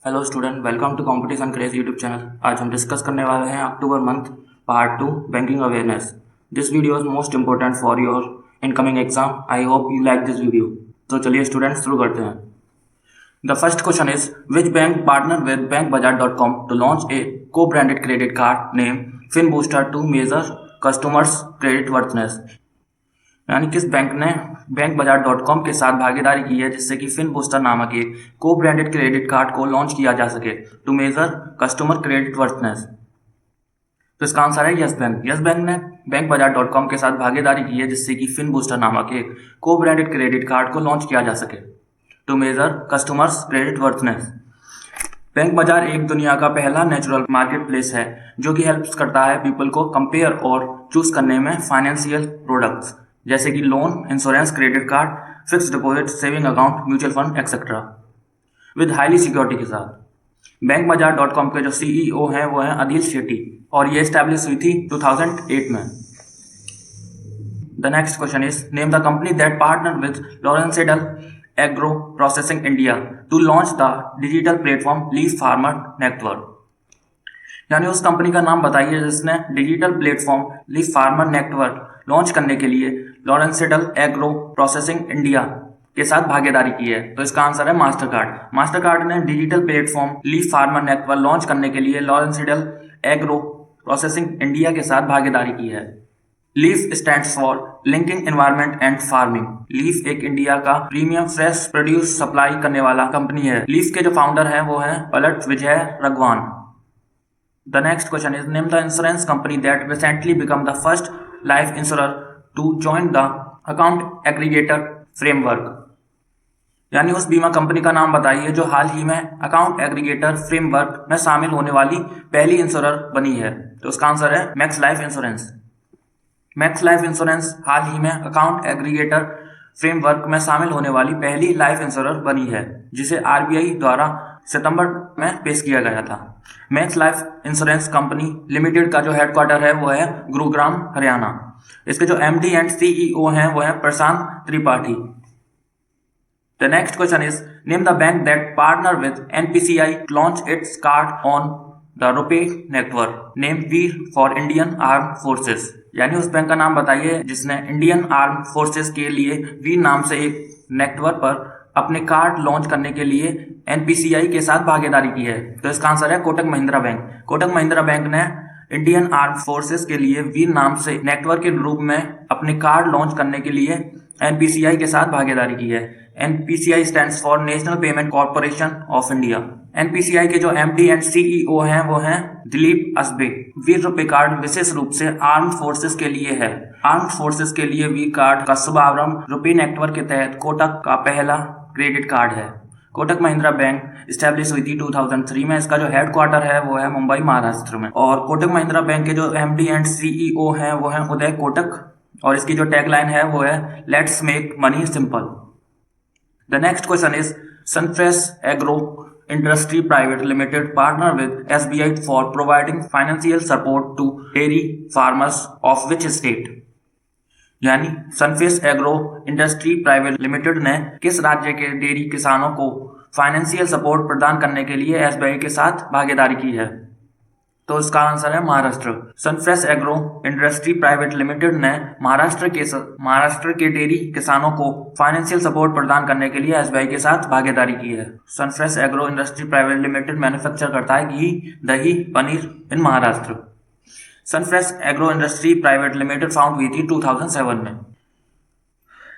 Hello student, welcome to competition craze YouTube channel. आज हम discuss करने वाले हैं October month part 2 banking awareness. This video is most important for your incoming exam. I hope you like this video. तो चलिए student शुरू करते हैं। The first question is which bank partner with bankbazaar.com to launch a co branded credit card name FinBooster to measure customers credit worthiness. यानी किस बैंक ने bankbazaar.com के साथ भागीदारी की है जिससे कि FinBooster नामक एक को ब्रांडेड क्रेडिट कार्ड को लॉन्च किया जा सके to measure customer credit worthiness. तो इसका आंसर है यस बैंक। यस बैंक ने bankbazaar.com के साथ भागीदारी की है जिससे कि FinBooster नामक एक को ब्रांडेड क्रेडिट कार्ड को लॉन्च किया जा सके to measure customers credit worthiness. Bank बाजार एक दुनिया का पहला नेचुरल मार्केट प्लेस है जो कि हेल्प करता है पीपल को कंपेयर और चूज करने में फाइनेंशियल प्रोडक्ट्स जैसे कि loan, insurance, credit card, fix deposit, saving account, mutual fund etcetera with highly security के साथ। bankbazaar.com के जो CEO हैं वो हैं अदिल शेट्टी और ये एस्टैब्लिश हुई थी 2008 में। The next question is name the company that partner with Lawrence Sedal agro processing India to launch the digital platform leaf farmer network. यानी उस कंपनी का नाम बताइए जिसने digital platform leaf farmer network launch करने के लिए Lawrence Sedal agro processing India के साथ भागीदारी की है। तो इसका आंसर है मास्टरकार्ड। मास्टरकार्ड ने digital platform leaf farmer network launch करने के लिए Lawrence Sedal agro processing India के साथ भागीदारी की है। Leaf stands for linking environment and farming. Leaf एक इंडिया का प्रीमियम फ्रेश प्रोड्यूस सप्लाई करने वाला कंपनी है। लीफ के जो फाउंडर हैं वो हैं Palat Vijay Raghavan. The next question is name the insurance company that recently become the first life insurer to join the account aggregator framework. यानी उस बीमा कंपनी का नाम बताइए जो हाल ही में अकाउंट एग्रीगेटर फ्रेमवर्क में शामिल होने वाली पहली इंश्योरर बनी है। तो उसका आंसर है Max Life Insurance. Max Life Insurance हाल ही में अकाउंट एग्रीगेटर फ्रेमवर्क में शामिल होने वाली पहली लाइफ इंश्योरर बनी है जिसे RBI द्वारा सितंबर में पेश किया गया था। Max Life insurance company limited का जो हेडक्वार्टर है वो है गुरुग्राम, हरियाणा। इसके जो MD एंड CEO हैं वो है Prashant Tripathi. The next question is name the bank that partner with NPCI launch its card on the RuPay network name Veer for Indian arm forces. यानी उस बैंक का नाम बताइए जिसने इंडियन आर्म फोर्सेस के लिए वीर नाम से एक नेटवर्क पर अपने कार्ड लॉन्च करने के लिए NPCI के साथ भागीदारी की है। तो इसका आंसर है कोटक महिंद्रा बैंक। कोटक महिंद्रा बैंक ने इंडियन आर्म फोर्सेस के लिए वीर नाम से नेटवर्क के रूप में अपने कार्ड लॉन्च करने के लिए NPCI के साथ भागीदारी की है। NPCI stands for national payment corporation of India. NPCI के जो MD एंड CEO हैं वो हैं दिलीप असबे। वीर रुपे कार्ड विशेष रूप से आर्म फोर्सेस के लिए है। आर्म फोर्सेस के लिए वीर कार्ड का शुभारंभ रुपे नेटवर्क के तहत कोटक का पहला क्रेडिट कार्ड है। कोटक महिंद्रा बैंक स्टैब्लिश हुई थी 2003 में। इसका जो हेडक्वार्टर है वो है मुंबई, महाराष्ट्र में। और कोटक महिंद्रा बैंक के जो MD एंड CEO हैं वो हैं उदय कोटक और इसकी जो टैगलाइन है वो है let's make money simple. The next question is Sunfresh Agro industry private limited partner with SBI for providing financial support to dairy farmers of which state. यानी Sunfresh Agro industry private limited ने किस राज्य के डेयरी किसानों को फाइनेंशियल सपोर्ट प्रदान करने के लिए SBI के साथ भागीदारी की है। तो इसका आंसर है Maharashtra. Sunfresh Agro industry private limited ने महाराष्ट्र के डेयरी किसानों को फाइनेंशियल सपोर्ट प्रदान करने के लिए SBI के साथ भागीदारी की है। Sunfresh Agro industry private limited manufacture करता है घी, दही, पनीर in Maharashtra. Sunfresh Agro industry private limited found हुई थी 2007 में।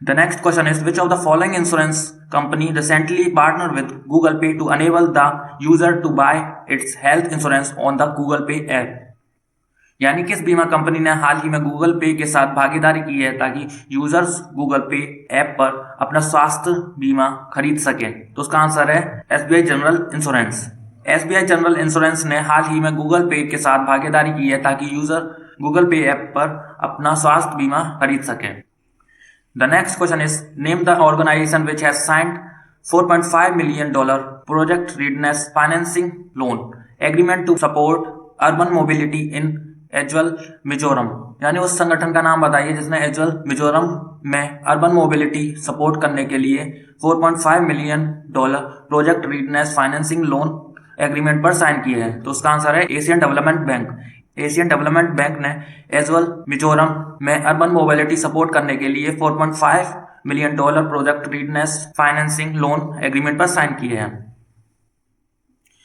The next question is which of the following insurance company recently partnered with Google Pay to enable the user to buy its health insurance on the Google Pay app। यानी किस बीमा company ने हाल ही में Google पे के साथ भागीदारी की है ताकि यूजर्स गूगल पे ऐप पर अपना स्वास्थ्य बीमा खरीद सकें। तो उसका आंसर है SBI general insurance. SBI general insurance ने हाल ही में गूगल पे के साथ भागीदारी की है ताकि यूजर गूगल पे ऐप पर अपना स्वास्थ्य बीमा खरीद सकें। The next question is name the organization which has signed $4.5 million project readiness financing loan agreement to support urban mobility in Aizawl, Mizoram. यानी उस संगठन का नाम बताइए जिसने Aizawl, मिजोरम में अर्बन मोबिलिटी सपोर्ट करने के लिए $4.5 million project readiness financing loan agreement पर साइन किए हैं? तो उसका आंसर है Asian Development Bank. Asian Development Bank ने एजवल मिजोरम में अर्बन मोबिलिटी सपोर्ट करने के लिए $4.5 million project readiness financing loan agreement पर साइन किए हैं।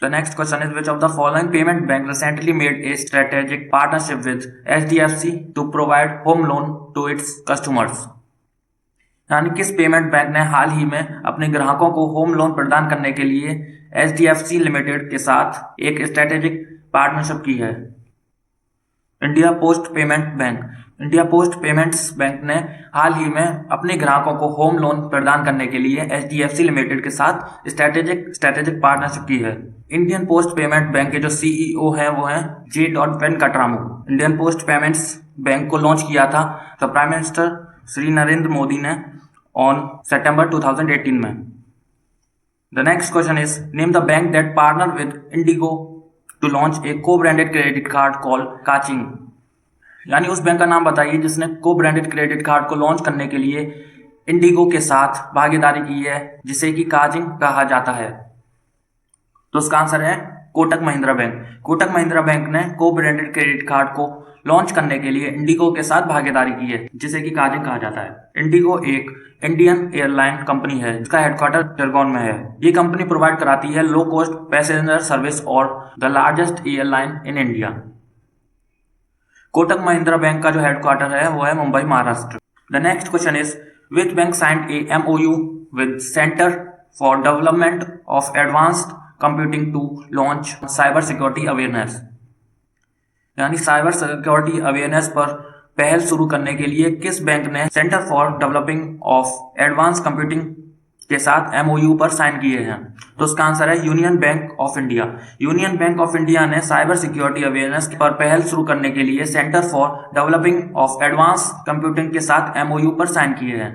The next question is, which of the following payment bank recently made a strategic partnership with HDFC to provide home loan to its customers? यानी किस payment bank ने हाल ही में अपने ग्राहकों को होम लोन प्रदान करने के लिए HDFC लिमिटेड के साथ एक स्ट्रेटेजिक पार्टनरशिप की है? India post payment bank. India post payments bank ने हाल ही में अपने ग्राहकों को होम लोन प्रदान करने के लिए HDFC लिमिटेड के साथ स्ट्रेटेजिक पार्टनरशिप की है। इंडियन पोस्ट पेमेंट बैंक के जो CEO हैं वो हैं J. Venkataramu. Indian post payments bank को लॉन्च किया था the prime minister Shri Narendra Modi ने ऑन सितंबर 2018 में। The next question is, name the bank that partner with IndiGo to launch a co branded credit card called Kaching. यानी उस बैंक का नाम बताइए जिसने को ब्रांडेड क्रेडिट कार्ड को लॉन्च करने के लिए इंडिगो के साथ भागीदारी की है, जिसे कि काचिंग कहा जाता है। तो उसका आंसर है कोटक महिंद्रा बैंक। कोटक महिंद्रा बैंक ने को ब्रांडेड क्रेडिट कार्ड को लॉन्च करने के लिए इंडिगो के साथ भागीदारी की है, जिसे कि काचिंग कहा जाता है। इंडिगो एक इंडियन एयरलाइन कंपनी है जिसका हेडक्वार्टर जरगोन में है। ये कंपनी प्रोवाइड कराती है लो कॉस्ट पैसेंजर सर्विस और the largest airline in India. Kotak Mahindra bank का जो हेडक्वार्टर है वो है Mumbai, Maharashtra. The next question is, which bank signed a MOU with centre for development of advanced computing to launch cyber security awareness. यानी cyber security awareness पर पहल शुरू करने के लिए किस बैंक ने centre for developing of advance computing के साथ MOU पर साइन किए हैं? तो उसका आंसर है Union Bank of India. Union Bank of India ने साइबर सिक्योरिटी अवेयरनेस पर पहल शुरू करने के लिए centre for developing of advance computing के साथ MOU पर साइन किए हैं।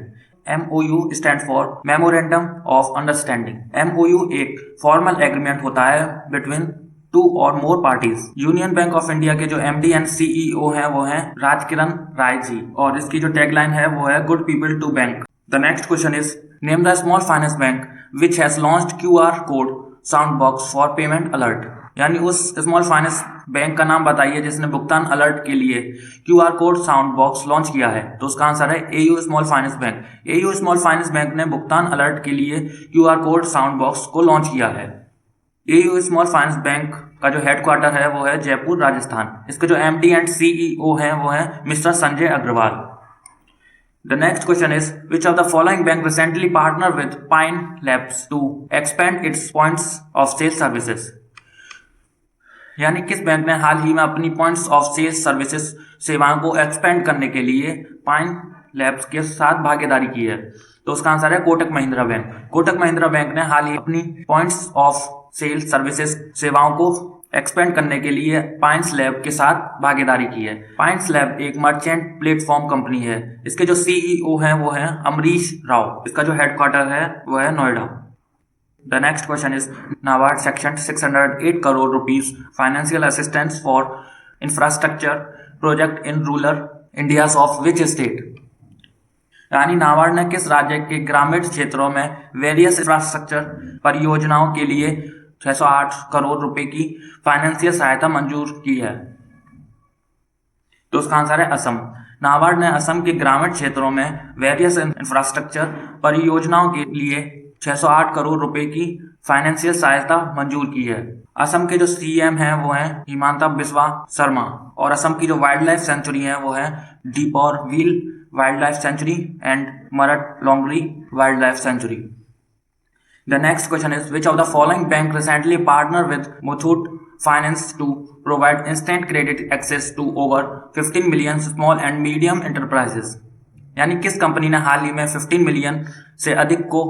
MOU stand for memorandum of understanding. MOU एक फॉर्मल एग्रीमेंट होता है बिटवीन 2 और more parties. Union Bank of India के जो MD एंड CEO हैं वो हैं राजकिरण राय जी, और इसकी जो टैगलाइन है वो है good people to bank. The next question is, name the small finance bank which has launched QR code sound box for payment alert. यानी उस स्मॉल फाइनेंस बैंक का नाम बताइए जिसने भुगतान अलर्ट के लिए QR code sound box launch किया है। तो उसका आंसर है AU small finance bank. AU small finance bank ने भुगतान अलर्ट के लिए QR कोड साउंड बॉक्स को लॉन्च किया है। AU स्मॉल फाइनेंस बैंक का जो हेडक्वार्टर है वो है जयपुर, राजस्थान। इसके जो MD एंड CEO हैं वो हैं mister Sanjay Agarwal. The next question is, which of the following bank recently partnered with Pine Labs to expand its points of sale services? यानी किस बैंक ने हाल ही में अपनी पॉइंट्स ऑफ सेल्स सर्विसेज सेवाओं को एक्सपेंड करने के लिए पाइन लैब्स के साथ भागीदारी की है? तो उसका आंसर है कोटक महिंद्रा बैंक। कोटक महिंद्रा बैंक ने हाल ही अपनी पॉइंट्स ऑफ सेल सर्विसेज सेवाओं को एक्सपेंड करने के लिए पाइन्स लैब के साथ भागीदारी की है। पाइन्स लैब एक मर्चेंट प्लेटफॉर्म कंपनी है। इसके जो CEO हैं वो हैं अमरीश राव। इसका जो हेडक्वार्टर है वो है Noida. The next question is, NABARD section 608 crore rupees financial assistance for infrastructure project in rural India of which state. यानी नाबार्ड ने किस राज्य के ग्रामीण क्षेत्रों में वेरियस इंफ्रास्ट्रक्चर परियोजनाओं के लिए 608 करोड़ रुपए की फाइनेंशियल सहायता मंजूर की है? तो उसका आंसर है असम। नाबार्ड ने असम के ग्रामीण क्षेत्रों में वेरियस इंफ्रास्ट्रक्चर परियोजनाओं के लिए 608 करोड़ रुपए की फाइनेंशियल सहायता मंजूर की है। असम के जो CM हैं वो हैं हिमांता बिस्वा शर्मा, और असम की जो वाइल्ड लाइफ सेंचुरी है वो है Deepor Beel wildlife sanctuary and Marat Longri wildlife sanctuary. The next question is, which of the following bank recently partnered with Muthoot Finance to provide instant credit access to over 15 million small and medium enterprises? यानी किस company ने हाल ही में 15 million से अधिक को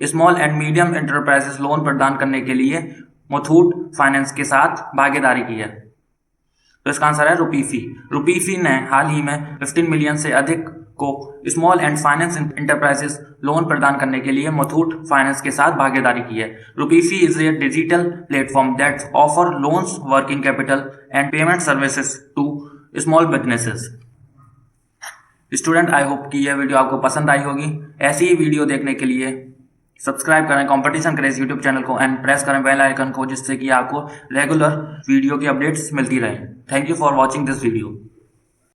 small and medium enterprises loan प्रदान करने के लिए मुथूट फाइनेंस के साथ भागीदारी की है? तो इसका आंसर है रुपीफी। रुपीफी ने हाल ही में 15 मिलियन से अधिक को small and finance enterprises loan प्रदान करने के लिए मुथूट फाइनेंस के साथ भागीदारी की है। Rupifi is a digital platform that offer loans, working capital and payment services to small businesses. Student, I hope कि यह वीडियो आपको पसंद आई होगी। ऐसी ही वीडियो देखने के लिए सब्सक्राइब करें कंपटीशन क्रेज यूट्यूब चैनल को एंड प्रेस करें बेल आइकन को, जिससे कि आपको रेगुलर वीडियो की अपडेट्स मिलती रहें। Thank you for watching this video.